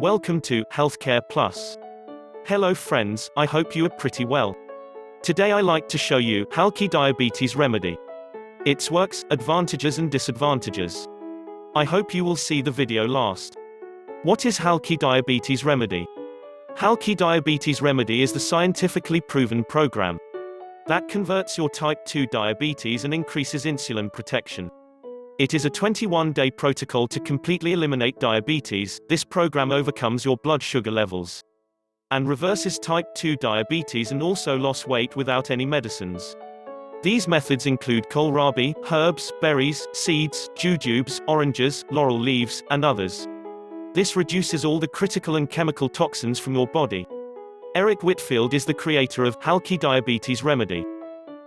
Welcome to Healthcare Plus. Hello friends, I hope you are pretty well. Today I like to show you Halki diabetes remedy. Its works, advantages and disadvantages. I hope you will see the video last. What is Halki diabetes remedy? Halki diabetes remedy is the scientifically proven program that converts your type 2 diabetes and increases insulin protection. It is a 21-day protocol to completely eliminate diabetes. This program overcomes your blood sugar levels and reverses type 2 diabetes and also loss weight without any medicines. These methods include kohlrabi, herbs, berries, seeds, jujubes, oranges, laurel leaves, and others. This reduces all the critical and chemical toxins from your body. Eric Whitfield is the creator of Halki diabetes remedy.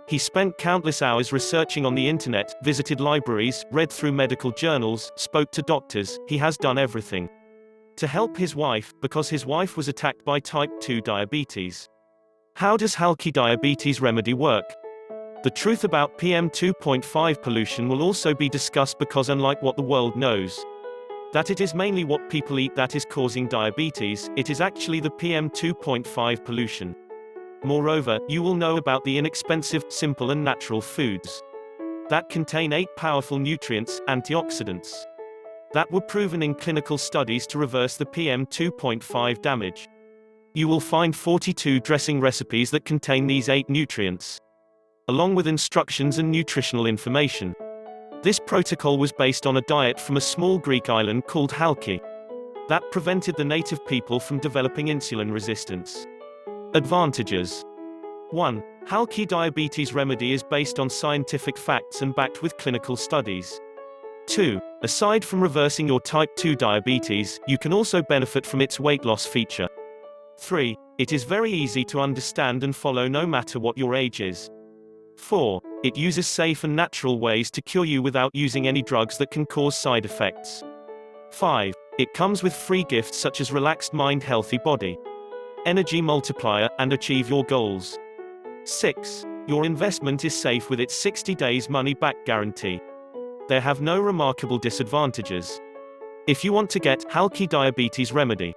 He spent countless hours researching on the internet, visited libraries, read through medical journals, spoke to doctors. He has done everything to help his wife, because his wife was attacked by type 2 diabetes. How does Halki diabetes remedy work? The truth about PM 2.5 pollution will also be discussed, because unlike what the world knows, that it is mainly what people eat that is causing diabetes, it is actually the PM 2.5 pollution. Moreover, you will know about the inexpensive, simple and natural foods that contain 8 powerful nutrients, antioxidants, that were proven in clinical studies to reverse the PM 2.5 damage. You will find 42 dressing recipes that contain these 8 nutrients, along with instructions and nutritional information. This protocol was based on a diet from a small Greek island called Halki that prevented the native people from developing insulin resistance. Advantages. 1. Halki diabetes remedy is based on scientific facts and backed with clinical studies. 2. Aside from reversing your type 2 diabetes, you can also benefit from its weight loss feature. 3. It is very easy to understand and follow no matter what your age is. 4. It uses safe and natural ways to cure you without using any drugs that can cause side effects. 5. It comes with free gifts such as relaxed mind, healthy body, energy multiplier, and achieve your goals. 6. Your investment is safe with its 60 days money-back guarantee. There have no remarkable disadvantages. If you want to get Halki diabetes remedy,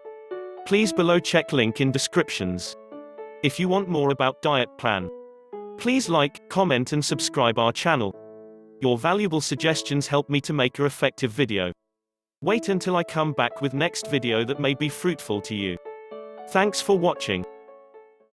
please below check link in descriptions. If you want more about diet plan, please like, comment and subscribe our channel. Your valuable suggestions help me to make a effective video. Wait until I come back with next video that may be fruitful to you. Thanks for watching.